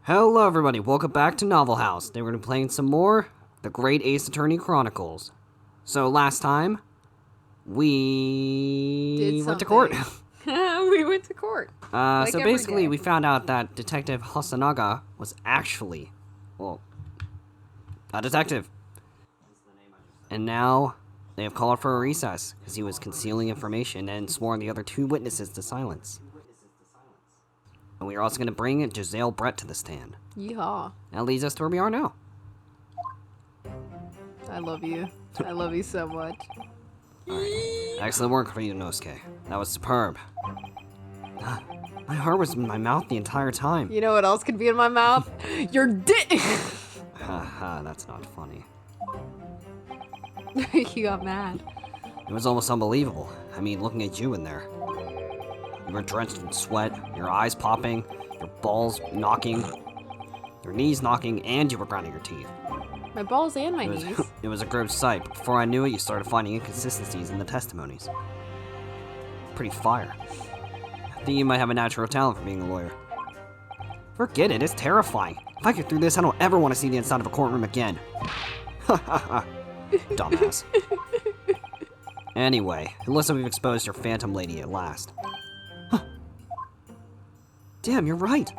Hello everybody, welcome back to Novel House. Today we're going to be playing some more The Great Ace Attorney Chronicles. So last time, we went to court. We went to court. So basically we found out that Detective Hasanaga was actually, well, a detective. And now they have called for a recess because he was concealing information and sworn the other two witnesses to silence. And we are also going to bring Giselle Brett to the stand. Yeehaw. That leads us to where we are now. I love you. I love you so much. Right. Excellent work, Ryunosuke. That was superb. My heart was in my mouth the entire time. You know what else could be in my mouth? Your dick! Haha, that's not funny. You got mad. It was almost unbelievable. I mean, looking at you in there. You were drenched in sweat, your eyes popping, your balls knocking, your knees knocking, and you were grinding your teeth. My balls and my knees. It was a gross sight, but before I knew it, you started finding inconsistencies in the testimonies. Pretty fire. I think you might have a natural talent for being a lawyer. Forget it, it's terrifying. If I get through this, I don't ever want to see the inside of a courtroom again. Ha ha ha. Dumbass. Anyway, it looks like we've exposed your phantom lady at last. Damn, you're right.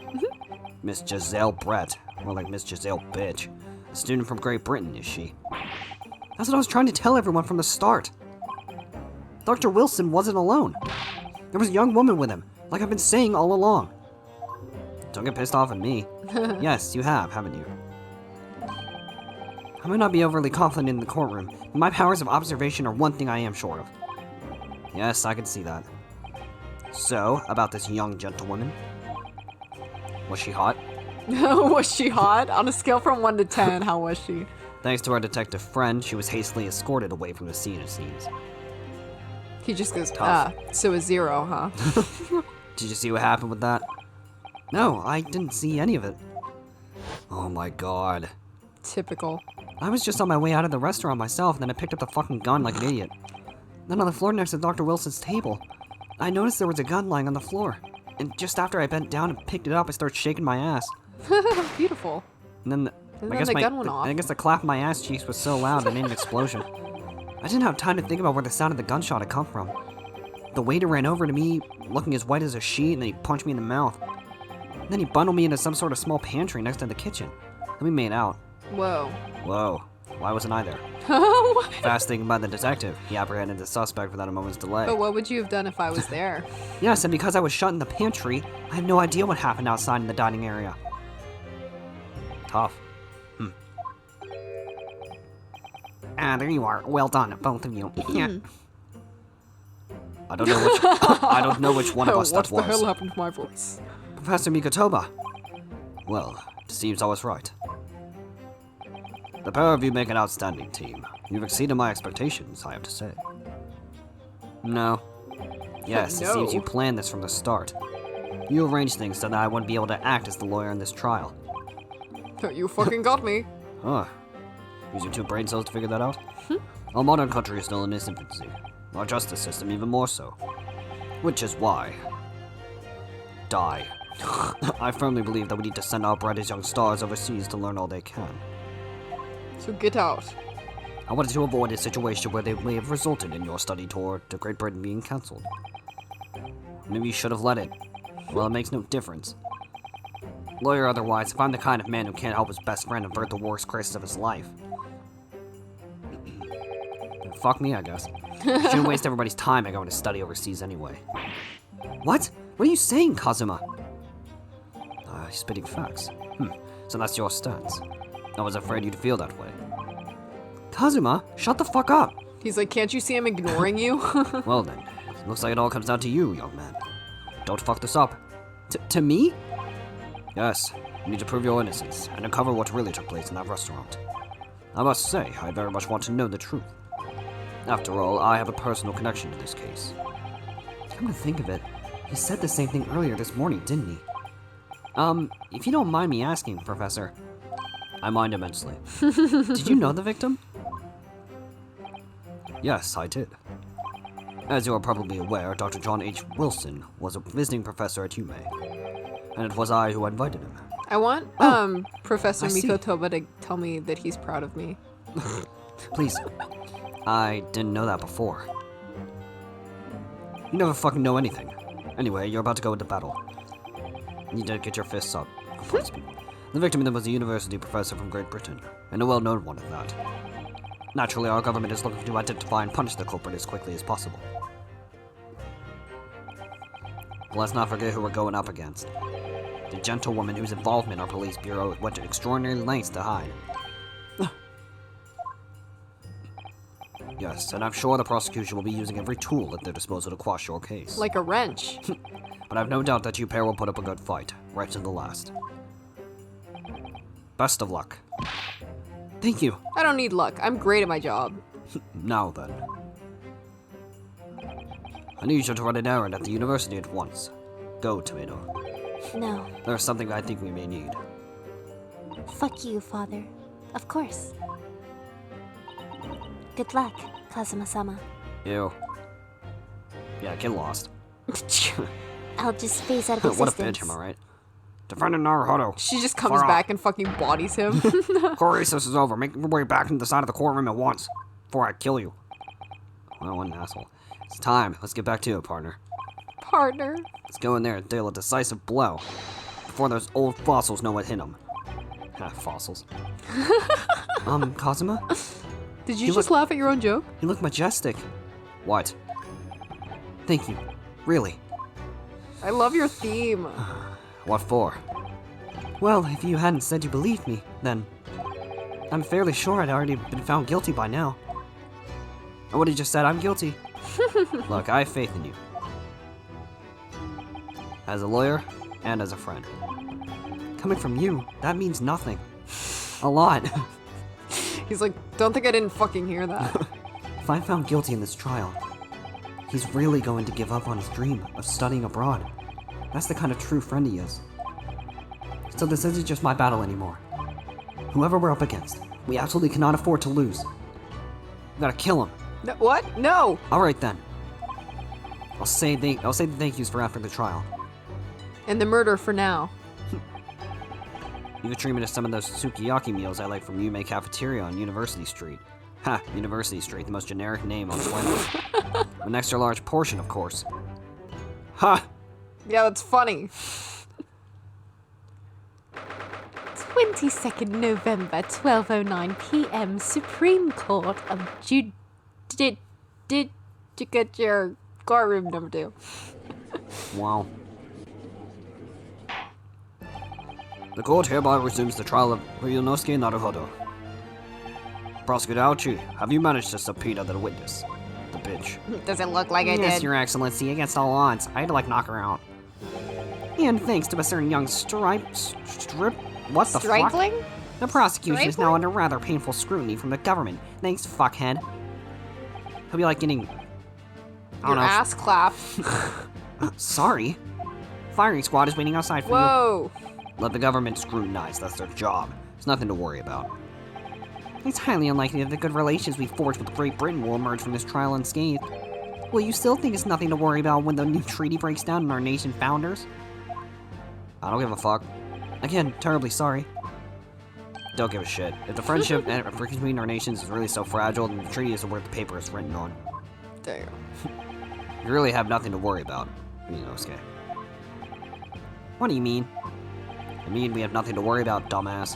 Miss Giselle Brett, more like Miss Giselle Bitch. A student from Great Britain, is she? That's what I was trying to tell everyone from the start. Dr. Wilson wasn't alone. There was a young woman with him, like I've been saying all along. Don't get pissed off at me. Yes, you have, haven't you? I might not be overly confident in the courtroom, but my powers of observation are one thing I am sure of. Yes, I can see that. So, about this young gentlewoman. Was she hot? Was she hot? On a scale from 1 to 10, how was she? Thanks to our detective friend, she was hastily escorted away from the scene, it seems. He just goes, Tough. so a 0, huh? Did you see what happened with that? No, I didn't see any of it. Oh my god. Typical. I was just on my way out of the restaurant myself, and then I picked up the fucking gun like an idiot. Then on the floor next to Dr. Wilson's table, I noticed there was a gun lying on the floor. And just after I bent down and picked it up, I started shaking my ass. Beautiful. And then, the gun went off. I guess the clap of my ass cheeks was so loud it made an explosion. I didn't have time to think about where the sound of the gunshot had come from. The waiter ran over to me, looking as white as a sheet, and then he punched me in the mouth. And then he bundled me into some sort of small pantry next to the kitchen. Then we made out. Whoa. Whoa. Why wasn't I there? Fast thinking by the detective. He apprehended the suspect without a moment's delay. But what would you have done if I was there? Yes, and because I was shut in the pantry, I have no idea what happened outside in the dining area. Tough. There you are. Well done, both of you. Yeah. I don't know which one of us that was. What the hell happened to my voice? Professor Mikotoba. Well, it seems I was right. The pair of you make an outstanding team. You've exceeded my expectations, I have to say. No. Yes, No. It seems you planned this from the start. You arranged things so that I wouldn't be able to act as the lawyer in this trial. You fucking got me. Huh. Using 2 brain cells to figure that out? Our modern country is still in its infancy. Our justice system even more so. Which is why... Die. I firmly believe that we need to send our brightest young stars overseas to learn all they can. So get out. I wanted to avoid a situation where they may have resulted in your study tour to Great Britain being cancelled. Maybe you should have let it. Well, it makes no difference. Lawyer or otherwise, if I'm the kind of man who can't help his best friend avert the worst crisis of his life. Fuck me, I guess. Shouldn't waste everybody's time by going to study overseas anyway. What? What are you saying, Kazuma? Spitting facts. So that's your stance. I was afraid you'd feel that way. Kazuma, shut the fuck up! He's like, can't you see I'm ignoring you? Well then, looks like it all comes down to you, young man. Don't fuck this up. To me? Yes, you need to prove your innocence, and uncover what really took place in that restaurant. I must say, I very much want to know the truth. After all, I have a personal connection to this case. Come to think of it, he said the same thing earlier this morning, didn't he? If you don't mind me asking, Professor. I mind immensely. Did you know the victim? Yes, I did. As you are probably aware, Dr. John H. Wilson was a visiting professor at UMA, and it was I who invited him. I want Professor I see. Mikotoba to tell me that he's proud of me. Please. I didn't know that before. You never fucking know anything. Anyway, you're about to go into battle. You need to get your fists up. The victim was a university professor from Great Britain, and a well-known one at that. Naturally, our government is looking to identify and punish the culprit as quickly as possible. But let's not forget who we're going up against. The gentlewoman whose involvement our police bureau went to extraordinary lengths to hide. Yes, and I'm sure the prosecution will be using every tool at their disposal to quash your case. Like a wrench. But I've no doubt that you pair will put up a good fight, right to the last. Best of luck. Thank you. I don't need luck. I'm great at my job. Now then. I need you to run an errand at the university at once. Go, Tomato. No. There's something I think we may need. Fuck you, father. Of course. Good luck, Kazuma-sama. You. Yeah, get lost. I'll just phase out of existence. What a bitch, am I right? Defendant Naruhodo. She just comes back and fucking bodies him. Court recess is over. Make your way back into the side of the courtroom at once. Before I kill you. Well, what an asshole. It's time. Let's get back to it, partner. Partner. Let's go in there and deal a decisive blow. Before those old fossils know what hit them. Ha, fossils. Kazuma? Did you just laugh at your own joke? You look majestic. What? Thank you. Really. I love your theme. What for? Well, if you hadn't said you believed me, then I'm fairly sure I'd already been found guilty by now. I would have just said I'm guilty. Look, I have faith in you. As a lawyer and as a friend. Coming from you, that means nothing. A lot. He's like, don't think I didn't fucking hear that. If I'm found guilty in this trial, he's really going to give up on his dream of studying abroad. That's the kind of true friend he is. So this isn't just my battle anymore. Whoever we're up against, we absolutely cannot afford to lose. We gotta kill him. No, what? No! Alright then. I'll say the thank yous for after the trial. And the murder for now. You could treat me to some of those sukiyaki meals I like from Yume Cafeteria on University Street. Ha, University Street, the most generic name on the planet. An extra large portion, of course. Ha! Yeah, that's funny. 22nd November, 12:09 p.m. Supreme Court of Did you get your courtroom number 2? Wow. The court hereby resumes the trial of Ryunosuke Naruhodo. Prosecutor Aochi, have you managed to subpoena the witness? The bitch. Does it look like I Yes, did? Your Excellency, against all odds. I had to, knock her out. And thanks to a certain young strip... What the fuck? Stripling? The prosecution is Stripling? now under rather painful scrutiny from the government. Thanks, fuckhead. He'll be like getting... I don't Your know. ass clapped. Sorry. Firing squad is waiting outside for you. Whoa. Let the government scrutinize. That's their job. It's nothing to worry about. It's highly unlikely that the good relations we forged with Great Britain will emerge from this trial unscathed. Will you still think it's nothing to worry about when the new treaty breaks down and our nation founders? I don't give a fuck. Again, terribly sorry. Don't give a shit. If the friendship between our nations is really so fragile, then the treaty isn't worth the paper it's written on. Damn. You really have nothing to worry about, Ryunosuke. What do you mean? I mean we have nothing to worry about, dumbass.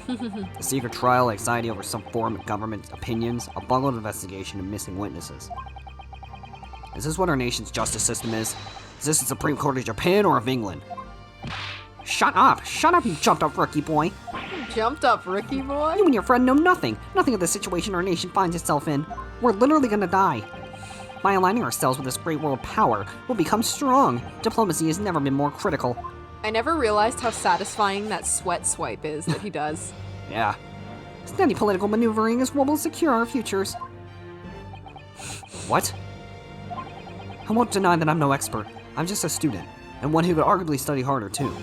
A secret trial, anxiety over some form of government opinions, a bungled investigation, and missing witnesses. Is this what our nation's justice system is? Is this the Supreme Court of Japan or of England? Shut up! Shut up, you jumped up rookie boy! Jumped up, Ricky boy? You and your friend know nothing. Nothing of the situation our nation finds itself in. We're literally gonna die. By aligning ourselves with this great world power, we'll become strong. Diplomacy has never been more critical. I never realized how satisfying that sweat swipe is that he does. Yeah. Steady political maneuvering is what will secure our futures. What? I won't deny that I'm no expert. I'm just a student, and one who could arguably study harder too.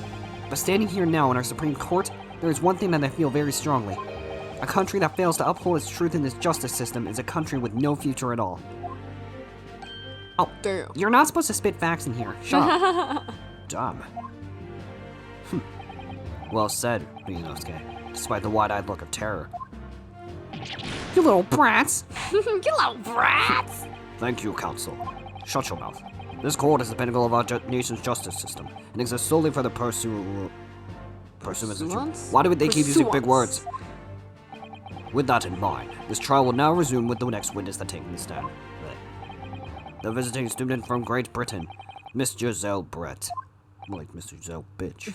But standing here now in our Supreme Court, there is one thing that I feel very strongly. A country that fails to uphold its truth in this justice system is a country with no future at all. Oh, Damn. you're not supposed to spit facts in here. Shut up. Dumb. Well said, Ryunosuke, despite the wide-eyed look of terror. You little brats! You little brats! Thank you, Counsel. Shut your mouth. This court is the pinnacle of our nation's justice system and exists solely for the pursuance. Why do they keep using big words? With that in mind, this trial will now resume with the next witness that taking the stand. The visiting student from Great Britain, Miss Giselle Brett. More like Mr. Giselle Bitch.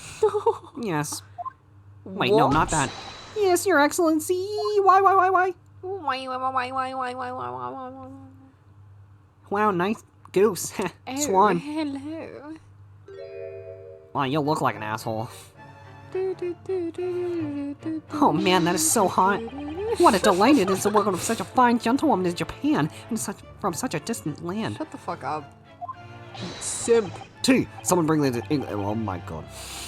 Yes. Wait, no, not that. Yes, Your Excellency. Why? Why? Wow, nice goose. Swan. Hello. Wow, you look like an asshole. Oh man, that is so hot. What a delight it is to work with such a fine gentlewoman as Japan and from such a distant land. Shut the fuck up. Simp. Tea! Someone bring the English. Oh my god.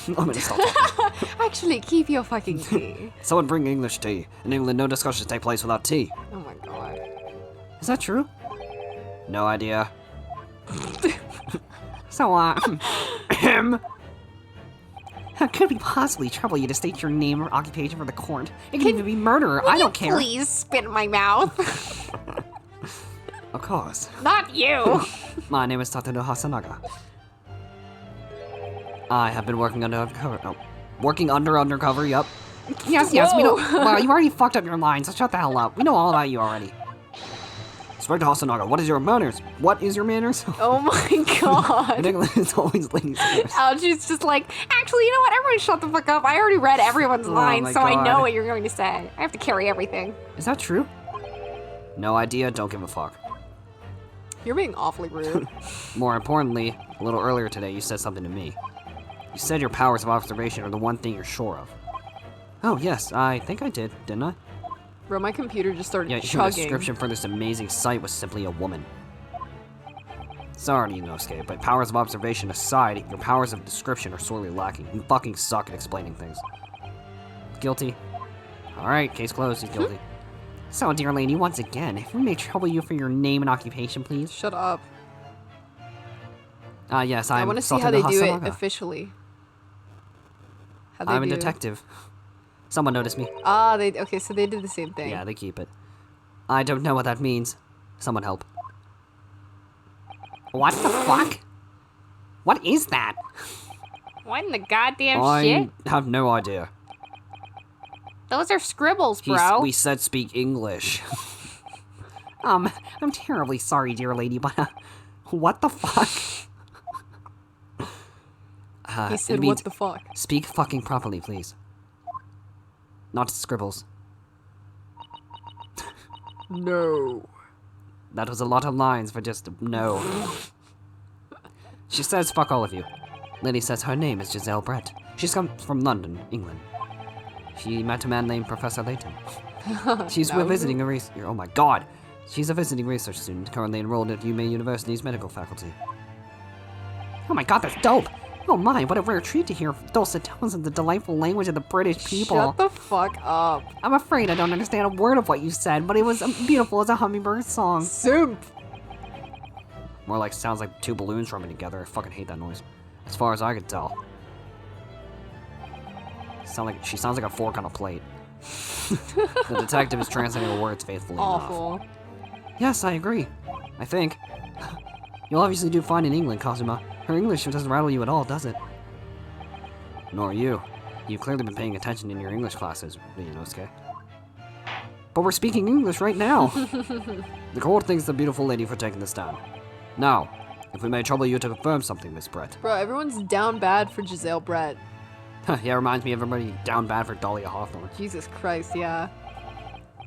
I'm gonna stop talking. Actually, keep your fucking tea. Someone bring English tea. In England, no discussions take place without tea. Oh my god. Is that true? No idea. So, how could we possibly trouble you to state your name or occupation for the court? It could even be murder. I don't care. Please spit in my mouth. Of course. Not you. My name is Satoru Hasanaga. I have been working undercover. No. Working undercover, yup. Yes, we know. Well, you've already fucked up your line, so shut the hell up. We know all about you already. Inspector Hasanaga, what is your manners? What is your manners? Oh my god. In England, it's always ladies first. Algie's just like, actually, you know what? Everyone shut the fuck up. I already read everyone's lines, so I know God. what you're going to say. I have to carry everything. Is that true? No idea, don't give a fuck. You're being awfully rude. More importantly, a little earlier today, you said something to me. You said your powers of observation are the one thing you're sure of. Oh, yes, I think I did, didn't I? Bro, my computer just started Yeah, your chugging. description for this amazing sight was simply a woman. Sorry, Ryunosuke, but powers of observation aside, your powers of description are sorely lacking. You fucking suck at explaining things. Guilty. Alright, case closed, he's guilty. So, dear lady, once again, if we may trouble you for your name and occupation, please. Shut up. Yes, I want to see how they do it officially. I'm a detective. Someone noticed me. Ah, okay, so they did the same thing. Yeah, they keep it. I don't know what that means. Someone help. What the fuck? What is that? What in the goddamn I shit? have no idea. Those are scribbles, bro. We said speak English. I'm terribly sorry, dear lady, but what the fuck? He said, what the fuck? Speak fucking properly, please. Not scribbles. No. That was a lot of lines for just no. She says fuck all of you. Lady says her name is Giselle Brett. She's come from London, England. She met a man named Professor Layton. She's visiting a research. Oh my god! She's a visiting research student currently enrolled at UMay University's medical faculty. Oh my god, that's dope! Oh my, what a rare treat to hear dulcet tones in the delightful language of the British people. Shut the fuck up. I'm afraid I don't understand a word of what you said, but it was beautiful as a hummingbird song. Simp! More like sounds like two balloons rubbing together. I fucking hate that noise. As far as I could tell. She sounds like a fork on a plate. The detective is translating the words faithfully Awful. enough. Yes, I agree. I think. You'll obviously do fine in England, Kazuma. Her English doesn't rattle you at all, does it? Nor you. You've clearly been paying attention in your English classes, Ryunosuke. But we're speaking English right now. The court thanks the beautiful lady for taking this down. Now, if we may trouble you to confirm something, Miss Brett. Bro, everyone's down bad for Giselle Brett. Yeah, reminds me of everybody down bad for Dahlia Hawthorne. Jesus Christ, yeah.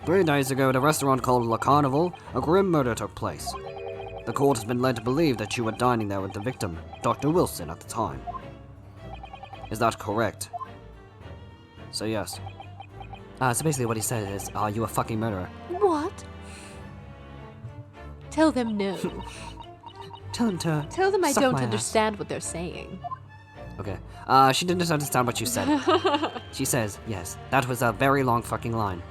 3 days ago at a restaurant called La Carnival, a grim murder took place. The court has been led to believe that you were dining there with the victim, Dr. Wilson, at the time. Is that correct? So yes. So basically what he said is, are you a fucking murderer? What? Tell them no. Tell him to Tell them I suck don't my ass. understand what they're saying. Okay. She didn't understand what you said. She says, yes, that was a very long fucking line.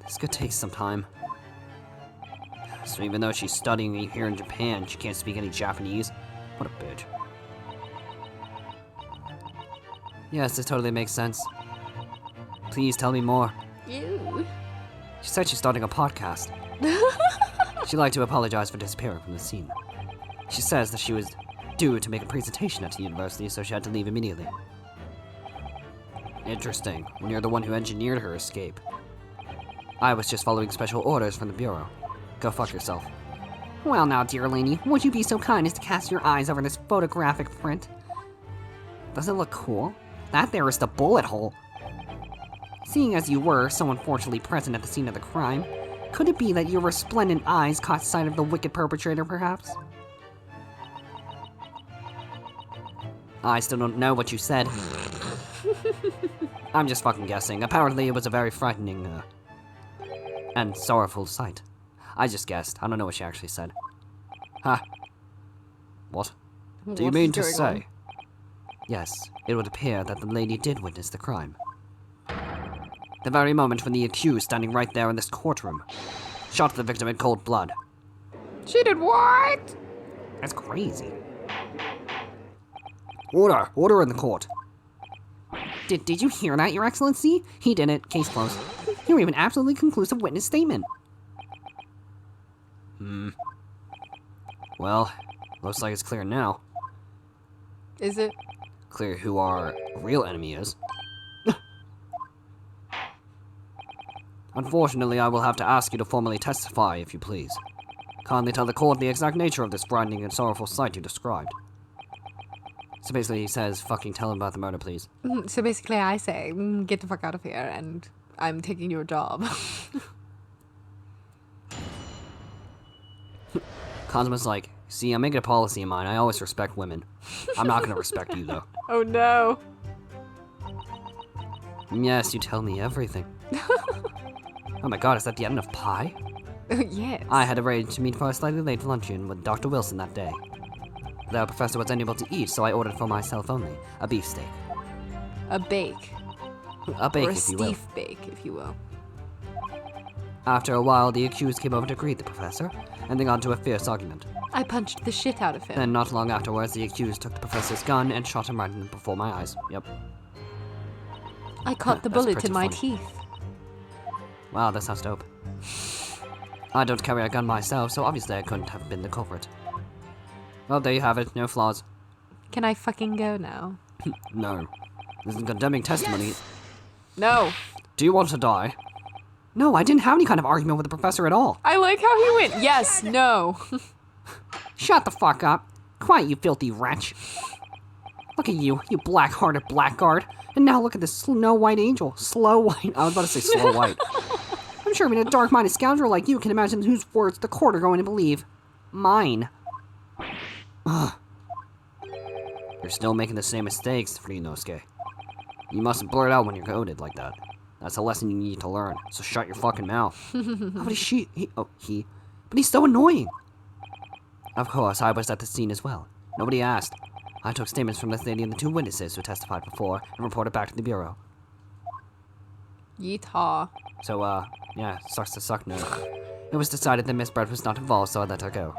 This could take some time. So even though she's studying here in Japan, she can't speak any Japanese. What a bitch. Yes, this totally makes sense. Please tell me more. Ew. She said she's starting a podcast. She'd like to apologize for disappearing from the scene. She says that she was due to make a presentation at the university, so she had to leave immediately. Interesting, when you're the one who engineered her escape. I was just following special orders from the Bureau. Go fuck yourself. Well now, dear lady, would you be so kind as to cast your eyes over this photographic print? Does it look cool? That there is the bullet hole. Seeing as you were so unfortunately present at the scene of the crime, could it be that your resplendent eyes caught sight of the wicked perpetrator, perhaps? I still don't know what you said. I'm just fucking guessing. Apparently it was a very frightening, and sorrowful sight. I just guessed. I don't know what she actually said. Huh. What? Do you mean to say? Yes, it would appear that the lady did witness the crime. The very moment when the accused, standing right there in this courtroom, shot the victim in cold blood. She did what? That's crazy. Order! Order in the court. Did you hear that, Your Excellency? He did it. Case closed. Here we have an absolutely conclusive witness statement. Well, looks like it's clear now. Is it? Clear who our real enemy is. Unfortunately, I will have to ask you to formally testify, if you please. Kindly tell the court the exact nature of this frightening and sorrowful sight you described. So basically he says, fucking tell him about the murder, please. So basically I say, get the fuck out of here, and I'm taking your job. Consuma's like, see, I'm making a policy of mine. I always respect women. I'm not gonna respect you, though. Oh no. Yes, you tell me everything. Oh my god, is that the end of pie? Yes. I had arranged to meet for a slightly late luncheon with Dr. Wilson that day. The professor was unable to eat, so I ordered for myself only a beefsteak. A bake. A bake, or a if you will. steef bake, if you will. After a while, the accused came over to greet the professor, and they got into a fierce argument. I punched the shit out of him. Then, not long afterwards, the accused took the professor's gun and shot him right before my eyes. Yep. I caught the That's bullet pretty in my funny. teeth. Wow, that sounds dope. I don't carry a gun myself, so obviously I couldn't have been the culprit. Well, there you have it. No flaws. Can I fucking go now? No. This is condemning testimony. Yes. No. Do you want to die? No, I didn't have any kind of argument with the professor at all. I like how he went, yes, no. Shut the fuck up. Quiet, you filthy wretch. Look at you, you black-hearted blackguard. And now look at this Snow White angel. Slow White. I was about to say Slow White. I'm sure even a dark-minded scoundrel like you can imagine whose words the court are going to believe. Mine. Ugh. You're still making the same mistakes, Ryunosuke. You mustn't blurt out when you're goaded like that. That's a lesson you need to learn, so shut your fucking mouth. But he's so annoying. Of course, I was at the scene as well. Nobody asked. I took statements from this lady and the two witnesses who testified before and reported back to the Bureau. Yeehaw. So, yeah, sucks to suck now. It was decided that Miss Brett was not involved, so I let her go.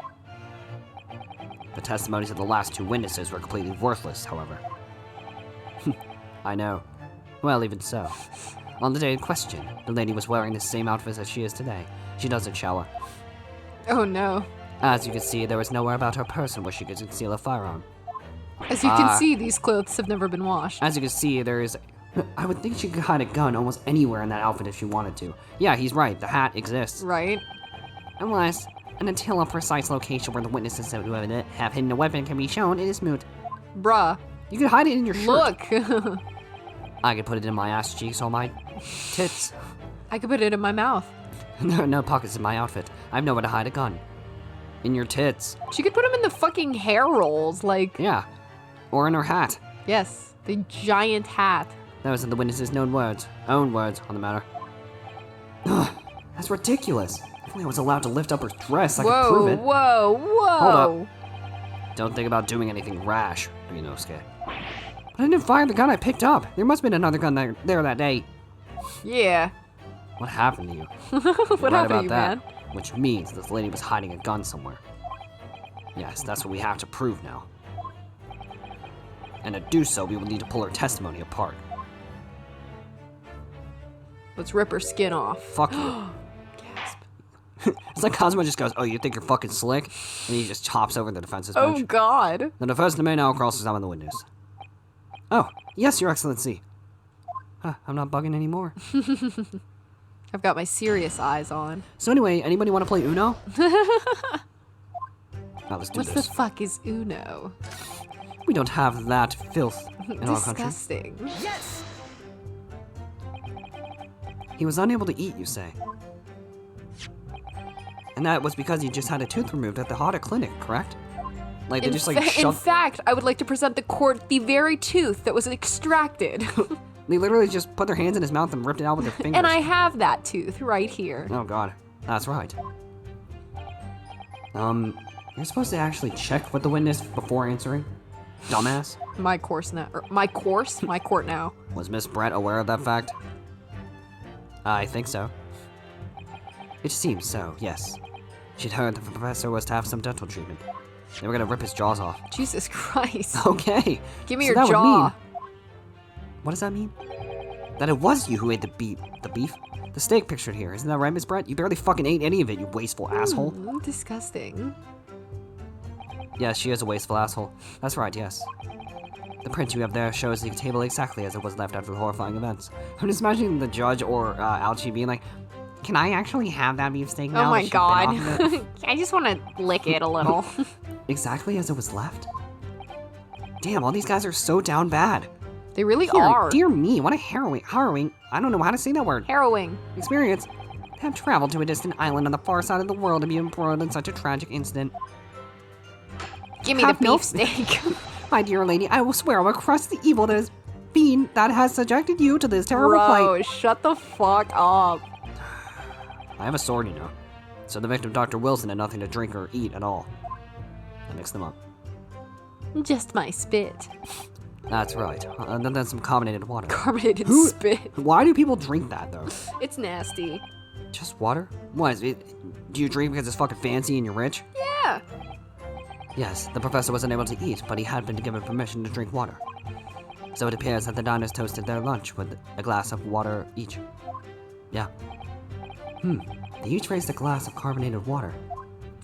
The testimonies of the last two witnesses were completely worthless, however. I know. Well, even so. On the day in question, the lady was wearing the same outfit as she is today. She doesn't shower. Oh no. As you can see, there was nowhere about her person where she could conceal a firearm. As you can see, these clothes have never been washed. As you can see, there is... I would think she could hide a gun almost anywhere in that outfit if she wanted to. Yeah, he's right. The hat exists. Right? Unless, and until a precise location where the witnesses who have hidden a weapon can be shown, it is moot. Bruh. You could hide it in your shirt. Look. I could put it in my ass cheeks or my tits. I could put it in my mouth. There are no pockets in my outfit. I have nowhere to hide a gun. In your tits. She could put them in the fucking hair rolls, like... Yeah. Or in her hat. Yes, the giant hat. Those are the witnesses' own words on the matter. Ugh, that's ridiculous. If only I was allowed to lift up her dress, I could prove it. Whoa, whoa. Hold up. Don't think about doing anything rash, Ryunosuke. But I didn't fire the gun I picked up. There must have been another gun there that day. Yeah. What happened to you? What happened to you, man? Which means this lady was hiding a gun somewhere. Yes, that's what we have to prove now. And to do so, we will need to pull her testimony apart. Let's rip her skin off. Fuck you. Gasp. It's like Cosmo just goes, oh, you think you're fucking slick? And he just chops over the defense's Oh bench. God. The defense may now cross-examine the witness. Oh, yes, Your Excellency. I'm not bugging anymore. I've got my serious eyes on. So anyway, anybody want to play Uno? Now let's do What the this. fuck is Uno? We don't have that filth in our country. Disgusting. He was unable to eat, you say. And that was because he just had a tooth removed at the Hada clinic, correct? Like they In, just like in shoved. fact, I would like to present the court the very tooth that was extracted. They literally just put their hands in his mouth and ripped it out with their fingers. And I have that tooth right here. Oh god, that's right. You're supposed to actually check with the witness before answering. Dumbass. My course now. My court now. Was Miss Brett aware of that fact? I think so. It seems so, yes. She'd heard the professor was to have some dental treatment. They were gonna rip his jaws off. Jesus Christ. Okay. Give me so your that would jaw. mean- what does that mean? That it was you who ate the beef? The steak pictured here. Isn't that right, Miss Brett? You barely fucking ate any of it, you wasteful asshole. Disgusting. Yes, she is a wasteful asshole. That's right, yes. The print you have there shows the table exactly as it was left after the horrifying events. I'm just imagining the judge or Alchie being like, can I actually have that beefsteak now? Oh my that she's been off God. of it?" I just want to lick it a little. Exactly as it was left? Damn, all these guys are so down bad. They really are. Dear me, what a harrowing, I don't know how to say that word. Harrowing. Experience. They have traveled to a distant island on the far side of the world to be embroiled in such a tragic incident. Give me the Have no- beefsteak. My dear lady, I will swear I will crush the evil that has subjected you to this terrible plight. Bro, shut the fuck up. I have a sword, you know. So the victim, Dr. Wilson, had nothing to drink or eat at all. I mixed them up. Just my spit. That's right. And then some carbonated water. Carbonated Who- spit. Why do people drink that, though? It's nasty. Just water? What is it? Do you drink because it's fucking fancy and you're rich? Yeah. Yes, the professor was unable to eat, but he had been given permission to drink water. So it appears that the diners toasted their lunch with a glass of water each. Yeah. They each raised a glass of carbonated water.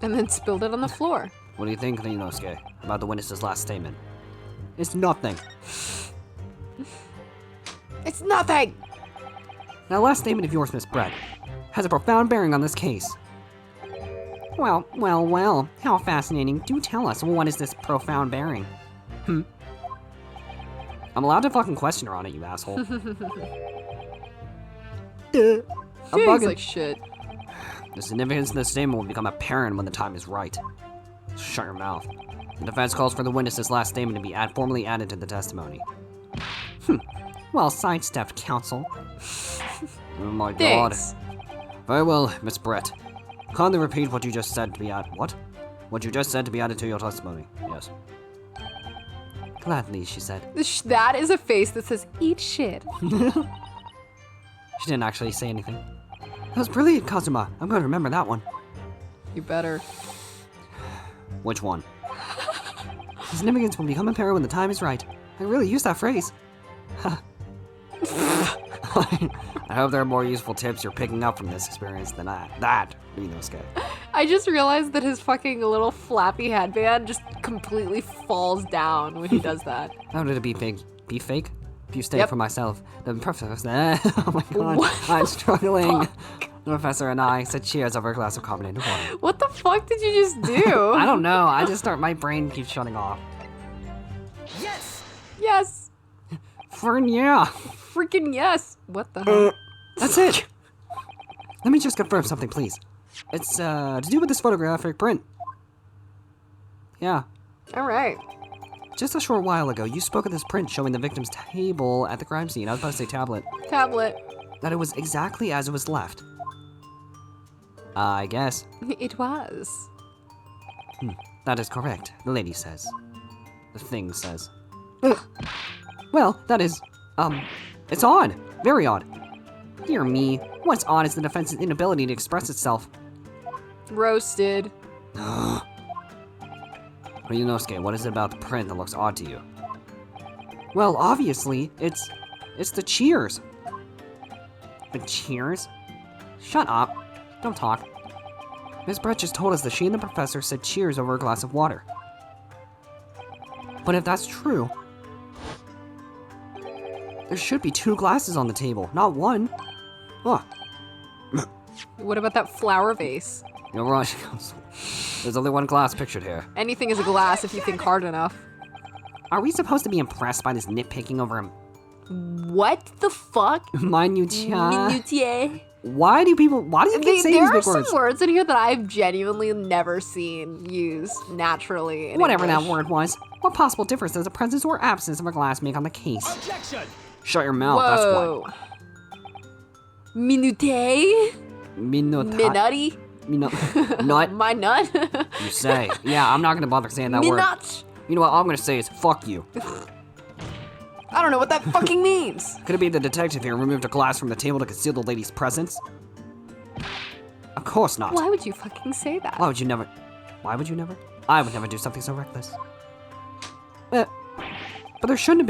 And then spilled it on the floor. What do you think, Ryunosuke, about the witness's last statement? It's nothing. It's nothing. That last statement of yours, Miss Brett, has a profound bearing on this case. Well, how fascinating. Do tell us, what is this profound bearing? I'm allowed to fucking question her on it, you asshole. I'm He's bugging. like shit. The significance of this statement will become apparent when the time is right. Shut your mouth. The defense calls for the witness's last statement to be formally added to the testimony. Well sidestepped, counsel. Oh my god. Thanks. Very well, Miss Brett. Kindly repeat what you just said to be added. What? What you just said to be added to your testimony. Yes. Gladly, she said. That is a face that says, eat shit. She didn't actually say anything. That was brilliant, Kazuma. I'm going to remember that one. You better. Which one? The significance will become apparent when the time is right. I really use that phrase. I hope there are more useful tips you're picking up from this experience than that, Ryunosuke. I just realized that his fucking little flappy headband just completely falls down when he does that. How did it be fake? Be fake? If you stay Yep. for myself, the professor. Oh my god, What I'm struggling. The professor and I said cheers over a glass of carbonated water. What the fuck did you just do? I don't know. My brain keeps shutting off. Yes. Fern, yeah. Freaking yes. What the hell? That's it. Let me just confirm something, please. It's to do with this photographic print. Yeah. All right. Just a short while ago, you spoke of this print showing the victim's table at the crime scene. I was about to say tablet. Tablet. That it was exactly as it was left. I guess. It was. That is correct, the lady says. The thing says. Well, that is, it's odd. Very odd. Dear me, what's odd is the defense's inability to express itself. Roasted. Ryunosuke, what is it about the print that looks odd to you? Well, obviously, it's the cheers. The cheers? Shut up. Don't talk. Miss Brett just told us that she and the professor said cheers over a glass of water. But if that's true, there should be 2 glasses on the table, not 1. Oh, What about that flower vase? you're right. There's only 1 glass pictured here. Anything is a glass if you think hard enough. Are we supposed to be impressed by this nitpicking over a What the fuck? minutiae? Minutiae. Why do you keep saying There these are big some words? words in here that I've genuinely never seen used naturally in Whatever that English. word was. What possible difference does the presence or absence of a glass make on the case? Objection! Shut your mouth, that's Whoa. Minutiae? what. Minutty? Nut, My nut? you say. Yeah, I'm not gonna bother saying that word. Minut? You know what I'm gonna say is fuck you. I don't know what that fucking means. Could it be the detective here removed a glass from the table to conceal the lady's presence? Of course not. Why would you fucking say that? Why would you never? I would never do something so reckless. But there should have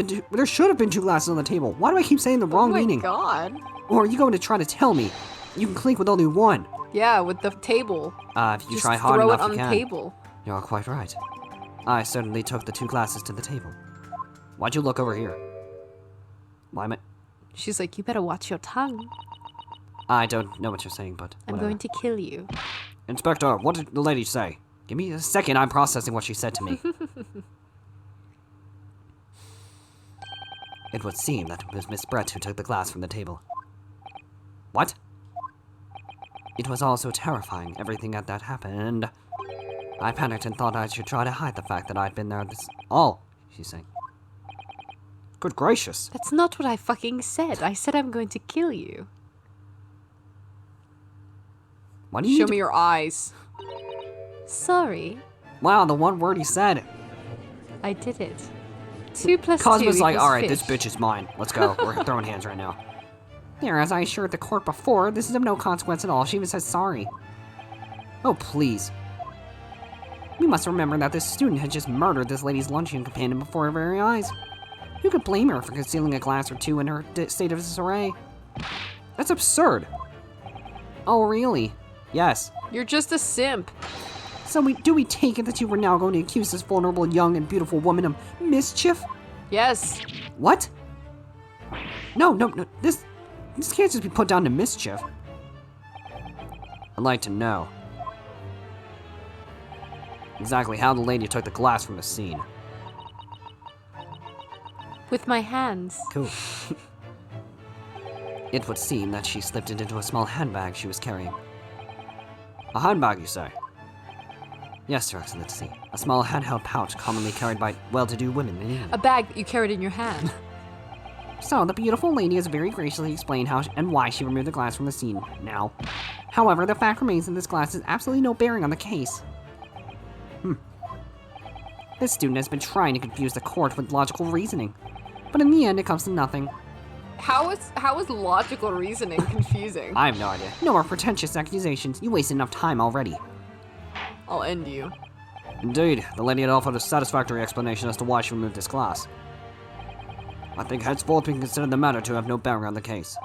been 2 glasses on the table. Why do I keep saying the wrong oh my meaning? god. Or are you going to try to tell me you can clink with only 1? Yeah, with the table. If you Just try hard throw enough, it on you the can. table. You're quite right. I certainly took the 2 glasses to the table. Why'd you look over here? Why am I? She's like, you better watch your tongue. I don't know what you're saying, but I'm whatever. going to kill you. Inspector, what did the lady say? Give me a second, I'm processing what she said to me. It would seem that it was Miss Brett who took the glass from the table. What? It was all so terrifying, everything at that happened. I panicked and thought I should try to hide the fact that I'd been there all, she's saying. Good gracious. That's not what I fucking said. I said I'm going to kill you. Why do you Show need me your eyes. Sorry, Wow, the one word he said. I did it. 2 plus 2 Cosmo's like, equals alright, this fish. bitch is mine. Let's go. We're throwing hands right now. There, as I assured the court before, this is of no consequence at all. She even says sorry. Oh, please. We must remember that this student had just murdered this lady's luncheon companion before our very eyes. Who could blame her for concealing a glass or 2 in her state of disarray? That's absurd. Oh, really? Yes. You're just a simp. So do we take it that you were now going to accuse this vulnerable, young, and beautiful woman of mischief? Yes. What? No, this can't just be put down to mischief. I'd like to know exactly how the lady took the glass from the scene. With my hands. Cool. It would seem that she slipped it into a small handbag she was carrying. A handbag, you say? Yes, Your Excellency. A small handheld pouch commonly carried by well-to-do women in England. A bag that you carried in your hand. So, the beautiful lady has very graciously explained how and why she removed the glass from the scene now. However, the fact remains that this glass has absolutely no bearing on the case. This student has been trying to confuse the court with logical reasoning, but in the end it comes to nothing. How is logical reasoning confusing? I have no idea. No more pretentious accusations. You wasted enough time already. I'll end you. Indeed, the lady had offered a satisfactory explanation as to why she removed this glass. I think henceforth we can consider the matter to have no bearing on the case.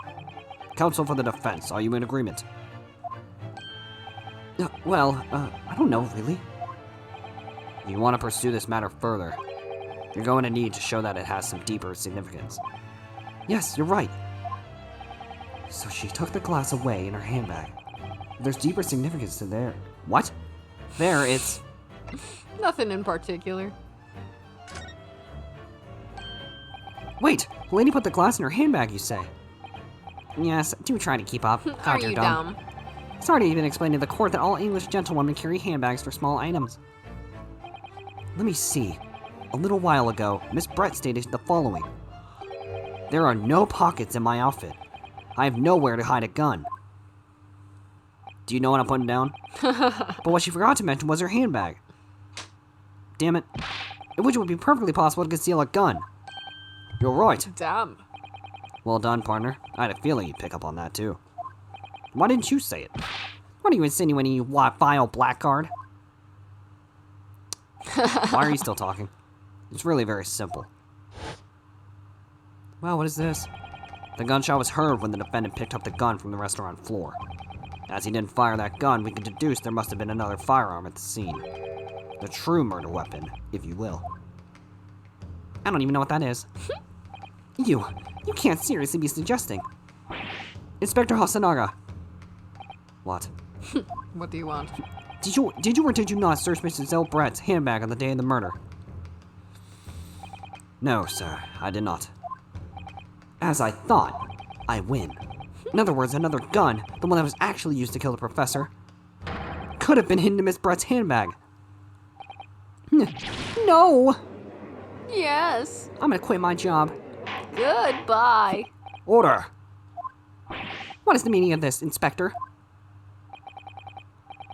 Counsel for the defense, are you in agreement? I don't know, really. If you want to pursue this matter further, you're going to need to show that it has some deeper significance. Yes, you're right. So she took the glass away in her handbag. There's deeper significance to there. What? There, it's... Nothing in particular. Wait, the lady put the glass in her handbag, you say? Yes, do try to keep up. Are God, you're you dumb. dumb? It's already been explained to the court that all English gentlewomen carry handbags for small items. Let me see. A little while ago, Miss Brett stated the following. There are no pockets in my outfit. I have nowhere to hide a gun. Do you know what I'm putting down? But what she forgot to mention was her handbag. Damn it. In which it would be perfectly possible to conceal a gun. You're right. Damn. Well done, partner. I had a feeling you'd pick up on that, too. Why didn't you say it? What are you insinuating, you vile blackguard? Why are you still talking? It's really very simple. Well, what is this? The gunshot was heard when the defendant picked up the gun from the restaurant floor. As he didn't fire that gun, we can deduce there must have been another firearm at the scene. The true murder weapon, if you will. I don't even know what that is. You can't seriously be suggesting. Inspector Hasanaga. What? What do you want? Did you or did you not search Mr. Zelbrett's handbag on the day of the murder? No, sir, I did not. As I thought, I win. In other words, another gun, the one that was actually used to kill the professor, could have been hidden in Miss Brett's handbag. No! Yes. I'm gonna quit my job. Goodbye. Order! What is the meaning of this, Inspector?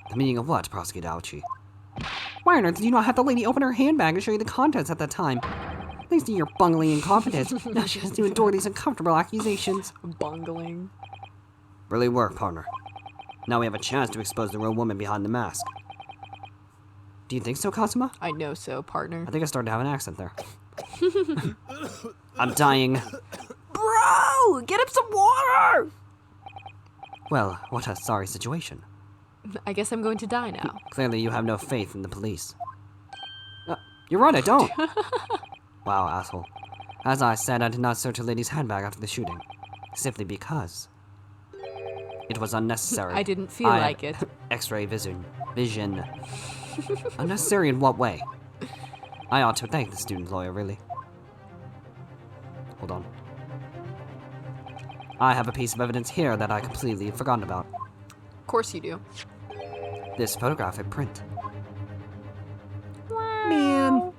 The meaning of what, Prosecutor Aochi? Why on earth did you not have the lady open her handbag and show you the contents at that time? Thanks to your bungling incompetence, now she has to endure these uncomfortable accusations. Bungling. Brilliant work, partner. Now we have a chance to expose the real woman behind the mask. Do you think so, Kazuma? I know so, partner. I think I started to have an accent there. I'm dying. Bro, get him some water! Well, what a sorry situation. I guess I'm going to die now. Clearly you have no faith in the police. You're right, I don't. Wow, asshole. As I said, I did not search a lady's handbag after the shooting. Simply because it was unnecessary. I didn't feel like it. X-ray vision. Unnecessary in what way? I ought to thank the student lawyer, really. Hold on. I have a piece of evidence here that I completely forgotten about. Of course you do. This photographic print. Man.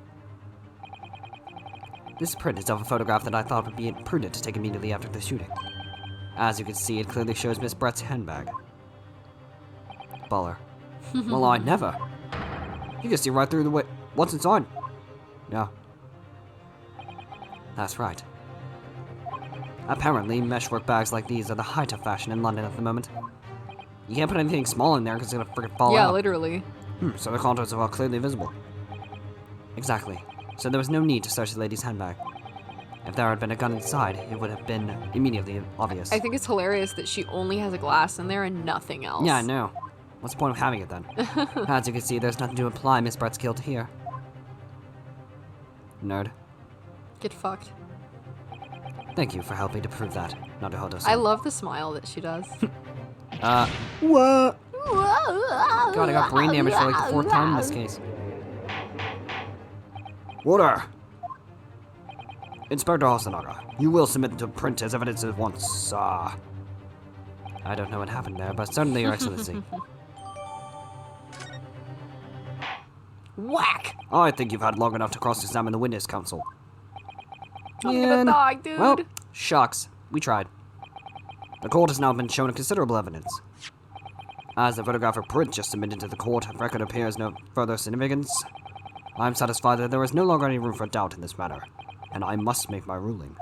This print is of a photograph that I thought would be prudent to take immediately after the shooting. As you can see, it clearly shows Miss Brett's handbag. Baller. Well, I never. You can see right through the way. What's inside? Yeah. That's right. Apparently, meshwork bags like these are the height of fashion in London at the moment. You can't put anything small in there because it's gonna freaking fall out. Yeah, literally. So the contents are all clearly visible. Exactly. So there was no need to search the lady's handbag. If there had been a gun inside, it would have been immediately obvious. I think it's hilarious that she only has a glass in there and nothing else. Yeah, I know. What's the point of having it then? As you can see, there's nothing to imply Miss Brett's guilt here. Nerd. Get fucked. Thank you for helping to prove that, Naruhodo-san. I love the smile that she does. What? God, I got brain damage for like the 4th time in this case. Order! Inspector Hasanaga, you will submit the print as evidence at once. I don't know what happened there, but certainly, Your Excellency. Whack! I think you've had long enough to cross-examine the witness counsel. I'm gonna die, dude. Well, shucks. We tried. The court has now been shown considerable evidence. As the photographic print just submitted to the court record appears no further significance, I am satisfied that there is no longer any room for doubt in this matter, and I must make my ruling.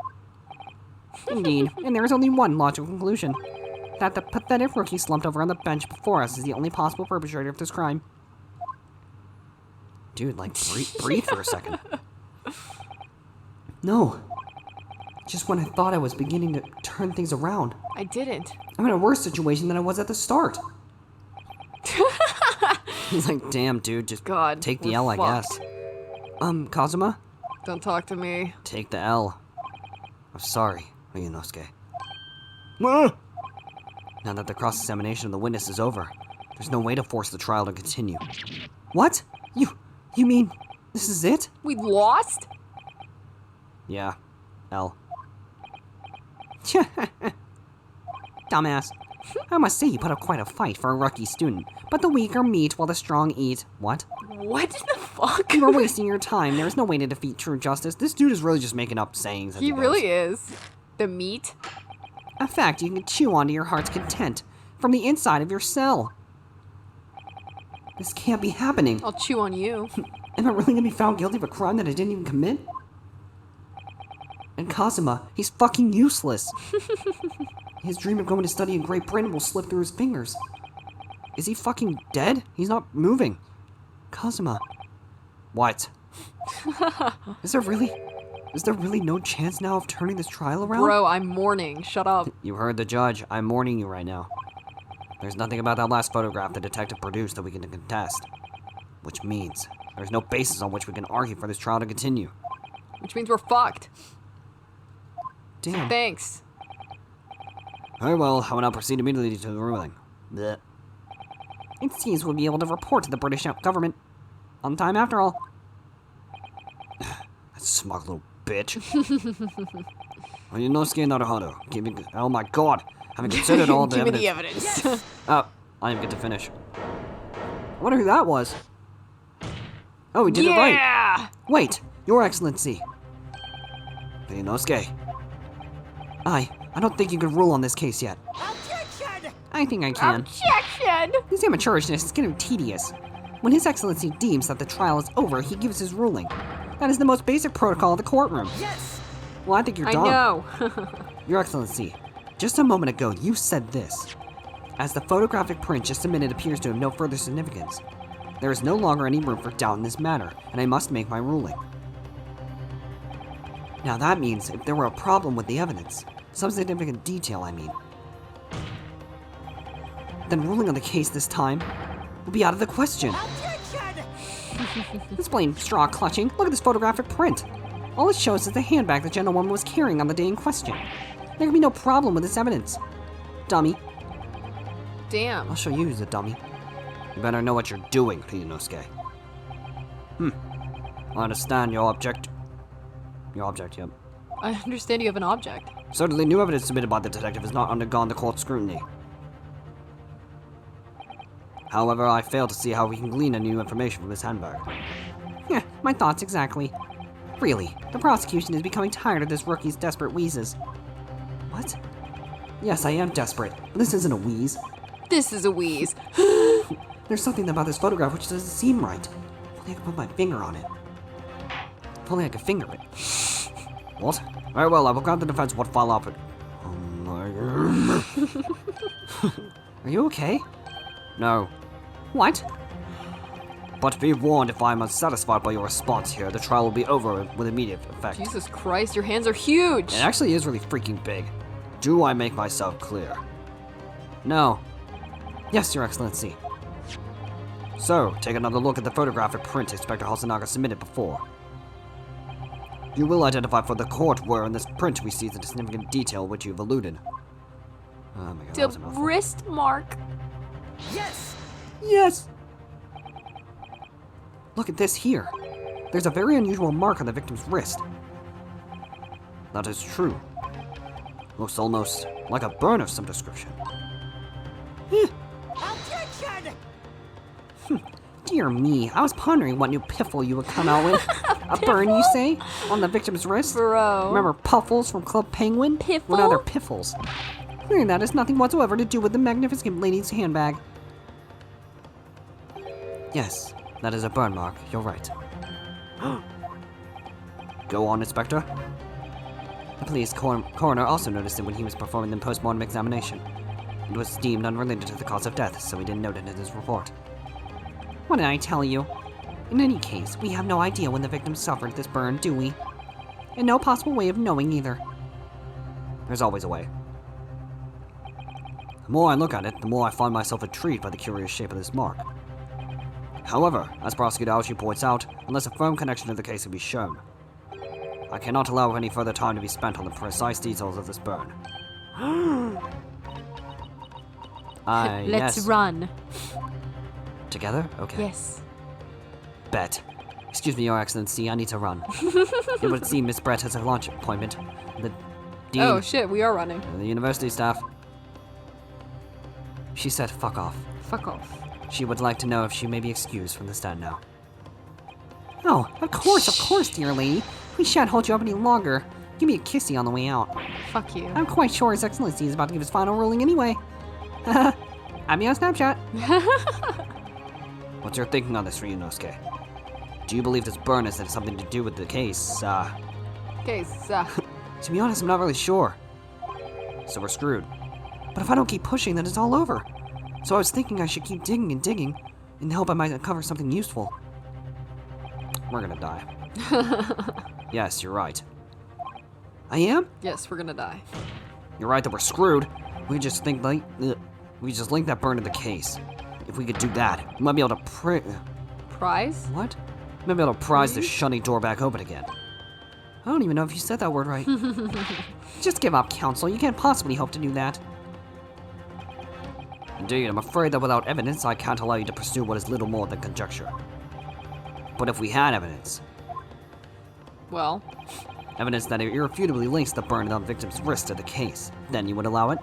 Indeed, and there is only one logical conclusion. That the pathetic rookie slumped over on the bench before us is the only possible perpetrator of this crime. Dude, like, breathe for a second. No. Just when I thought I was beginning to turn things around. I didn't. I'm in a worse situation than I was at the start. He's like, damn, dude, just God, take the we're L, I fucked. guess. Kazuma? Don't talk to me. Take the L. I'm sorry, Ryunosuke. Now that the cross-examination of the witness is over, there's no way to force the trial to continue. What? You mean this is it? We lost? Yeah, L. Dumbass. I must say you put up quite a fight for a rookie student, but the weaker meet while the strong eat. What? What the fuck? You are wasting your time. There is no way to defeat true justice. This dude is really just making up sayings. He really is. The meat? A fact you can chew on to your heart's content from the inside of your cell. This can't be happening. I'll chew on you. Am I really gonna be found guilty of a crime that I didn't even commit? And Kazuma, he's fucking useless. His dream of going to study in Great Britain will slip through his fingers. Is he fucking dead? He's not moving. Kazuma. What? Is there really Is there really no chance now of turning this trial around? Bro, I'm mourning. Shut up. You heard the judge. I'm warning you right now. There's nothing about that last photograph the detective produced that we can contest. Which means there's no basis on which we can argue for this trial to continue. Which means we're fucked. Damn. Thanks. Very well, I will now proceed immediately to the ruling. Blech. It seems we'll be able to report to the British government. On time after all. That smug little bitch. Ryunosuke Naruhodo. Oh my god. Having considered all the Give evidence. me the evidence. Oh, I didn't get to finish. I wonder who that was. Oh, he did it right. Yeah! Wait, Your Excellency. Ryunosuke. I don't think you can rule on this case yet. Objection! I think I can. Objection! This amateurishness is getting tedious. When His Excellency deems that the trial is over, he gives his ruling. That is the most basic protocol of the courtroom. Yes! Well, I think you're I dumb. know. Your Excellency, just a moment ago you said this. As the photographic print just submitted appears to have no further significance, there is no longer any room for doubt in this matter, and I must make my ruling. Now that means if there were a problem with the evidence, some significant detail I mean, then ruling on the case this time will be out of the question. Objection! This blatant straw clutching, look at this photographic print. All it shows is the handbag the gentlewoman was carrying on the day in question. There can be no problem with this evidence. Dummy. Damn. I'll show you who's a dummy. You better know what you're doing, Ryunosuke. I understand your object. Your object, yep. I understand you have an object. Certainly, new evidence submitted by the detective has not undergone the court's scrutiny. However, I fail to see how we can glean any new information from this handbag. Yeah, my thoughts exactly. Really, the prosecution is becoming tired of this rookie's desperate wheezes. What? Yes, I am desperate, but this isn't a wheeze. This is a wheeze. There's something about this photograph which doesn't seem right. If only I could put my finger on it. If only I could finger it. What? Very well, I will grant the defense what file up it. Oh my... Are you okay? No. What? But be warned, if I am unsatisfied by your response here, the trial will be over with immediate effect. Jesus Christ, your hands are huge. It actually is really freaking big. Do I make myself clear? No. Yes, Your Excellency. So, take another look at the photographic print Inspector Hasanaga submitted before. You will identify for the court where in this print we see the significant detail which you've alluded. Oh my god, that was a The mouthful. wrist mark. Yes! Yes! Look at this here. There's a very unusual mark on the victim's wrist. That is true. Looks almost like a burn of some description. Objection! Dear me, I was pondering what new piffle you would come out with. A burn, you say? On the victim's wrist? Bro. Remember Puffles from Club Penguin? Piffle? Well, now they're Piffles. Clearly that has nothing whatsoever to do with the magnificent lady's handbag. Yes, that is a burn mark. You're right. Go on, Inspector. The police coroner also noticed it when he was performing the postmortem examination. It was deemed unrelated to the cause of death, so he didn't note it in his report. What did I tell you? In any case, we have no idea when the victim suffered this burn, do we? And no possible way of knowing either. There's always a way. The more I look at it, the more I find myself intrigued by the curious shape of this mark. However, as Prosecutor Aoshi points out, unless a firm connection to the case can be shown, I cannot allow any further time to be spent on the precise details of this burn. Let's yes. run. Together? Okay. Yes. Bet. Excuse me, Your Excellency, I need to run. It would seem Miss Brett has a lunch appointment. The dean, Oh shit, we are running. the university staff. She said fuck off. Fuck off. She would like to know if she may be excused from the stand now. Oh, of course, dear lady. We shan't hold you up any longer. Give me a kissy on the way out. Fuck you. I'm quite sure His Excellency is about to give his final ruling anyway. I'm on Snapchat. What's your thinking on this, Ryunosuke? Do you believe this burn has something to do with the case? Okay, To be honest, I'm not really sure. So we're screwed. But if I don't keep pushing, then it's all over. So I was thinking I should keep digging and digging, in the hope I might uncover something useful. We're gonna die. Yes, you're right. I am? Yes, we're gonna die. You're right that we're screwed. We just link that burn to the case. If we could do that, we might be able to Prize? What? We might be able to prise the shunny door back open again. I don't even know if you said that word right. Just give up, counsel. You can't possibly hope to do that. Indeed, I'm afraid that without evidence, I can't allow you to pursue what is little more than conjecture. But if we had evidence, Well, evidence that irrefutably links the burn on the victim's wrist to the case, then you would allow it?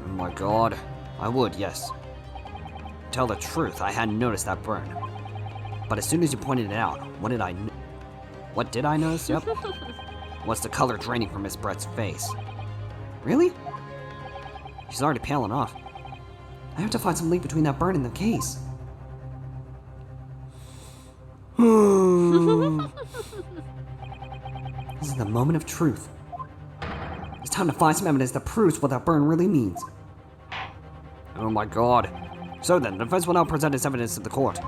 Oh my god, I would, yes. To tell the truth, I hadn't noticed that burn. But as soon as you pointed it out, what did I notice? Yep. Was the color draining from Miss Brett's face. Really? She's already pale enough. I have to find some link between that burn and the case. This is the moment of truth. It's time to find some evidence that proves what that burn really means. Oh my god. So then, the defense will now present its evidence to the court.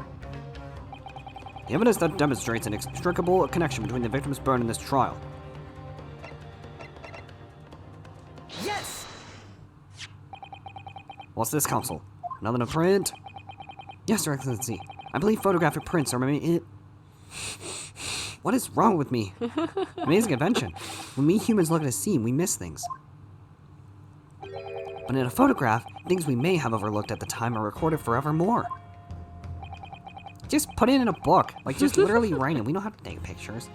The evidence that demonstrates an inextricable connection between the victim's burn and this trial. Yes! What's this, counsel? Another to print? Yes, Your Excellency. I believe photographic prints are What is wrong with me? Amazing invention. When we humans look at a scene, we miss things. But in a photograph, things we may have overlooked at the time are recorded forevermore. Just put it in a book. Like, just literally write it. We don't have to take pictures.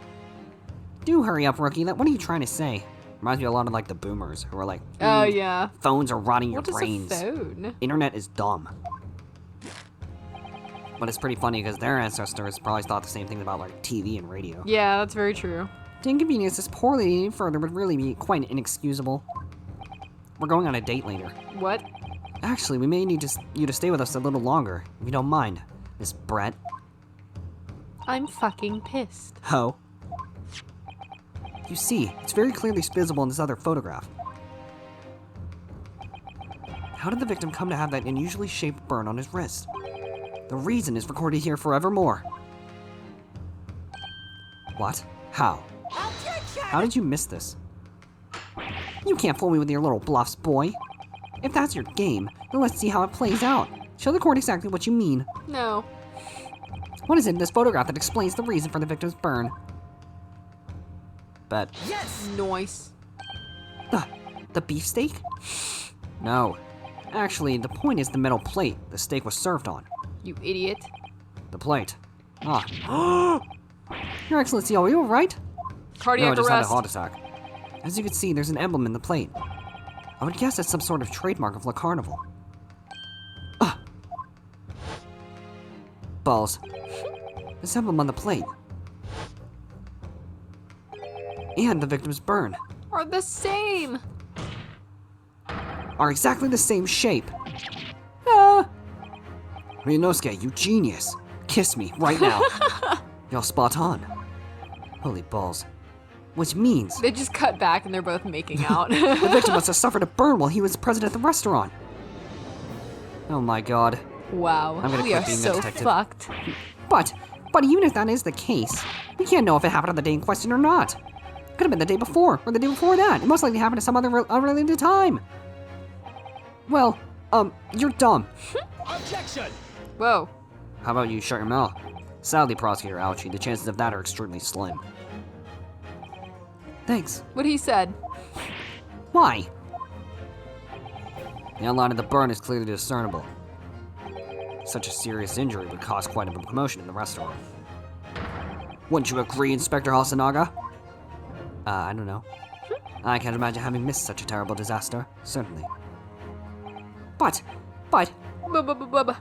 Do hurry up, rookie. What are you trying to say? Reminds me a lot of, like, the boomers who are like, oh yeah. phones are rotting your What is brains. a phone? Internet is dumb. But it's pretty funny because their ancestors probably thought the same thing about, like, TV and radio. Yeah, that's very true. To inconvenience this poor lady any further would really be quite inexcusable. We're going on a date later. What? Actually, we may need you to stay with us a little longer, if you don't mind, Miss Brett. I'm fucking pissed. Ho. You see, it's very clearly visible in this other photograph. How did the victim come to have that unusually shaped burn on his wrist? The reason is recorded here forevermore. What? How? Objection! How did you miss this? You can't fool me with your little bluffs, boy. If that's your game, then let's see how it plays out. Show the court exactly what you mean. No. What is it in this photograph that explains the reason for the victim's burn? Bet. Yes! Noise. The beefsteak? No. Actually, the point is the metal plate the steak was served on. You idiot. The plate. Ah. Your Excellency, are you alright? Cardiac No, I just had a arrest. heart attack. As you can see, there's an emblem in the plate. I would guess it's some sort of trademark of La Carnival. Balls. This emblem on the plate. And the victim's burn Are the same. are exactly the same shape. Ah! Ryunosuke, you genius. Kiss me right now. You're spot on. Holy balls. Which means They just cut back and they're both making out. the victim must have suffered a burn while he was present at the restaurant. Oh my god. Wow. I'm gonna We quit are being a so detective. fucked. But even if that is the case, we can't know if it happened on the day in question or not. Could have been the day before, or the day before that. It most likely happened at some other unrelated time. Well, you're dumb. Objection! Whoa. How about you shut your mouth? Sadly, Prosecutor Ouchie, the chances of that are extremely slim. Thanks. What he said. Why? The outline of the burn is clearly discernible. Such a serious injury would cause quite a commotion in the restaurant. Wouldn't you agree, Inspector Hasanaga? I don't know. I can't imagine having missed such a terrible disaster, certainly. But, Bubba.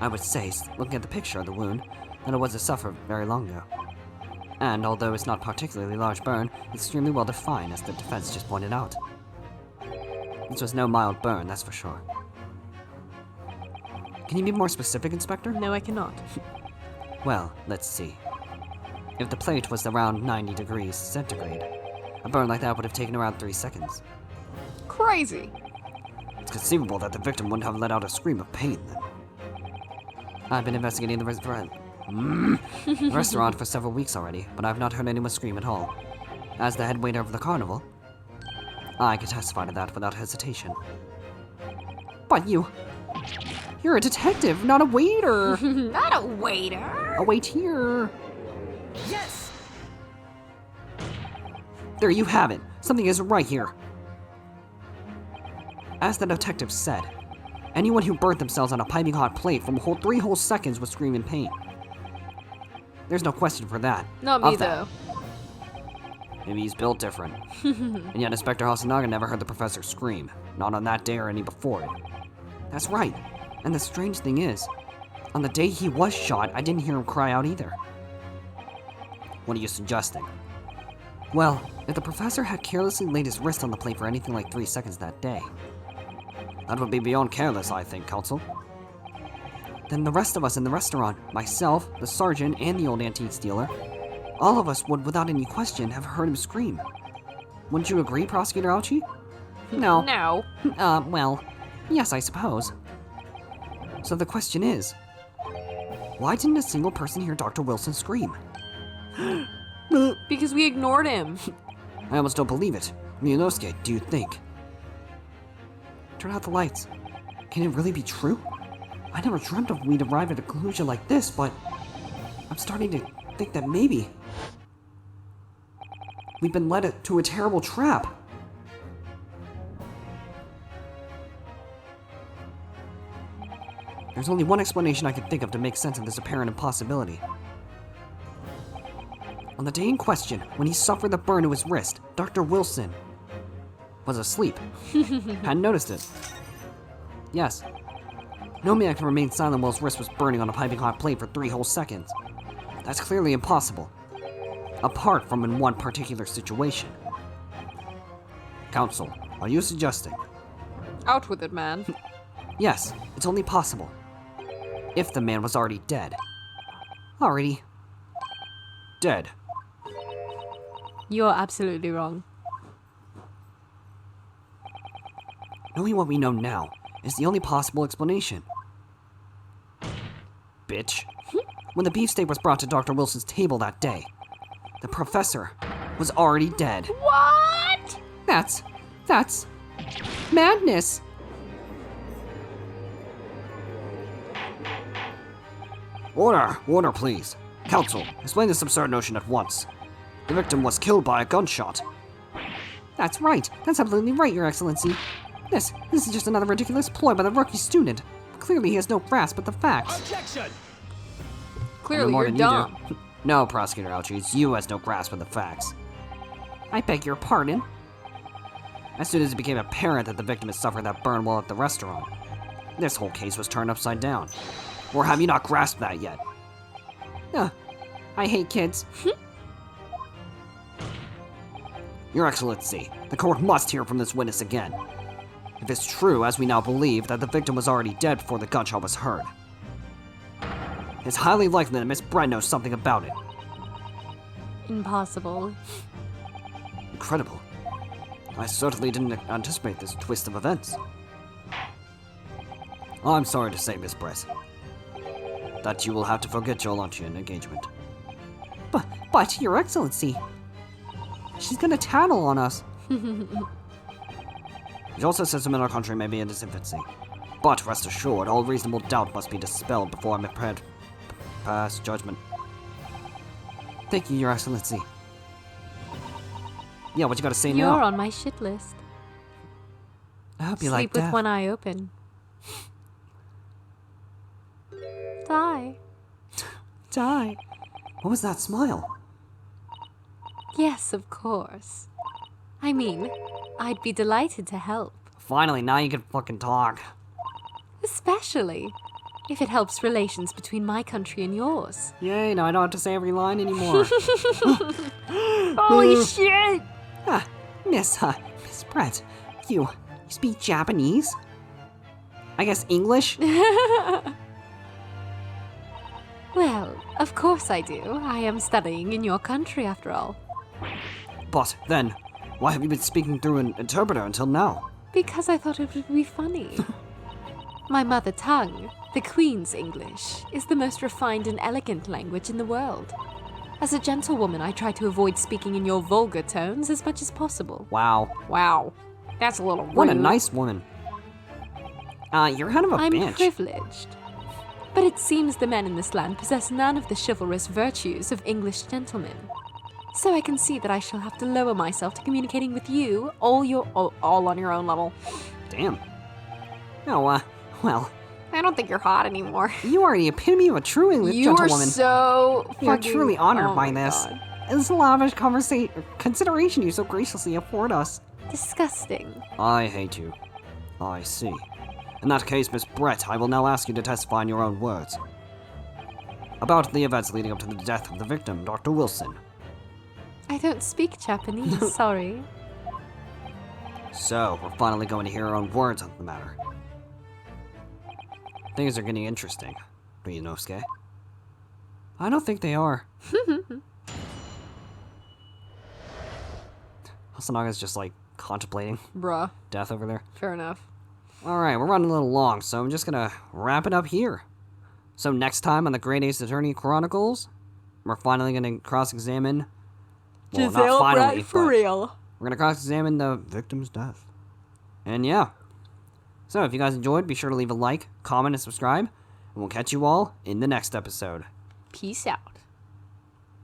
I would say, looking at the picture of the wound, that it was suffered very long ago. And although it's not a particularly large burn, it's extremely well defined, as the defense just pointed out. This was no mild burn, that's for sure. Can you be more specific, Inspector? No, I cannot. Well, let's see. If the plate was around 90 degrees centigrade, a burn like that would have taken around 3 seconds. Crazy. It's conceivable that the victim wouldn't have let out a scream of pain then. I've been investigating the restaurant for several weeks already, but I've not heard anyone scream at all. As the head waiter of the carnival, I can testify to that without hesitation. But you're a detective, not a waiter. Not a waiter. A waiter. Yes! There you have it. Something isn't right here. As the detective said, anyone who burnt themselves on a piping hot plate from 3 whole seconds would scream in pain. There's no question for that. Not me, of that. though. Maybe he's built different. And yet Inspector Hasanaga never heard the professor scream. Not on that day or any before it. That's right. And the strange thing is, on the day he was shot, I didn't hear him cry out either. What are you suggesting? Well, if the professor had carelessly laid his wrist on the plate for anything like 3 seconds that day, that would be beyond careless, I think, Counsel. Then the rest of us in the restaurant, myself, the sergeant, and the old antique dealer, all of us would, without any question, have heard him scream. Wouldn't you agree, Prosecutor Ouchi? No. No. Well, yes, I suppose. So the question is, why didn't a single person hear Dr. Wilson scream? Because we ignored him. I almost don't believe it. Ryunosuke, do you think? Turn out the lights. Can it really be true? I never dreamt of we'd arrive at a conclusion like this, but I'm starting to think that maybe we've been led to a terrible trap. There's only one explanation I can think of to make sense of this apparent impossibility. On the day in question, when he suffered the burn to his wrist, Dr. Wilson was asleep. Hadn't noticed it. Yes. No man can remain silent while his wrist was burning on a piping hot plate for 3 whole seconds. That's clearly impossible. Apart from in one particular situation. Counsel, are you suggesting? Out with it, man. Yes, it's only possible. If the man was already dead. Already dead. You're absolutely wrong. Knowing what we know now is the only possible explanation. Bitch. When the beefsteak was brought to Dr. Wilson's table that day, the professor was already dead. What? That's madness. Order, please. Counsel, explain this absurd notion at once. The victim was killed by a gunshot. That's right. That's absolutely right, Your Excellency. This is just another ridiculous ploy by the rookie student. Clearly he has no grasp of the facts. Objection! Clearly, more you're than dumb. You do. No, Prosecutor Ouchi, it's you who has no grasp of the facts. I beg your pardon? As soon as it became apparent that the victim had suffered that burn while at the restaurant, this whole case was turned upside down. Or have you not grasped that yet? I hate kids. Your Excellency, the court must hear from this witness again. If it's true, as we now believe, that the victim was already dead before the gunshot was heard, it's highly likely that Miss Brett knows something about it. Impossible. Incredible. I certainly didn't anticipate this twist of events. I'm sorry to say, Miss Brett, that you will have to forget your luncheon engagement. But, Your Excellency, she's gonna tattle on us. It also says in our country may be in its infancy. But rest assured, all reasonable doubt must be dispelled before I'm prepared to pass judgment. Thank you, Your Excellency. Yeah, what you gotta say You're now? on my shit list. I hope you Sleep like with that. one eye open. Die. Die. What was that smile? Yes, of course. I mean, I'd be delighted to help. Finally, now you can fucking talk. Especially if it helps relations between my country and yours. Yay, now I don't have to say every line anymore. Holy shit! Miss Brett, you speak Japanese? I guess English? Well, of course I do. I am studying in your country after all. But then, why have you been speaking through an interpreter until now? Because I thought it would be funny. My mother tongue, the Queen's English, is the most refined and elegant language in the world. As a gentlewoman, I try to avoid speaking in your vulgar tones as much as possible. Wow. Wow. That's a little rude. What a nice woman. You're kind of a I'm bitch. privileged. But it seems the men in this land possess none of the chivalrous virtues of English gentlemen. So I can see that I shall have to lower myself to communicating with you all on your own level. Damn. Oh, well, I don't think you're hot anymore. you are the epitome of a true English You are gentlewoman. so We are fucking... truly honored oh by my this. God. This lavish consideration you so graciously afford us. Disgusting. I hate you. I see. In that case, Miss Brett, I will now ask you to testify in your own words. About the events leading up to the death of the victim, Dr. Wilson. I don't speak Japanese, sorry. So, we're finally going to hear our own words on the matter. Things are getting interesting, Ryunosuke. I don't think they are. Hasanaga's just like contemplating Bruh. death over there. Fair enough. Alright, we're running a little long, so I'm just gonna wrap it up here. So next time on the Great Ace Attorney Chronicles, we're finally gonna cross-examine... Well, not finally, but real. we're gonna cross-examine the victim's death. And yeah. So if you guys enjoyed, be sure to leave a like, comment, and subscribe. And we'll catch you all in the next episode. Peace out.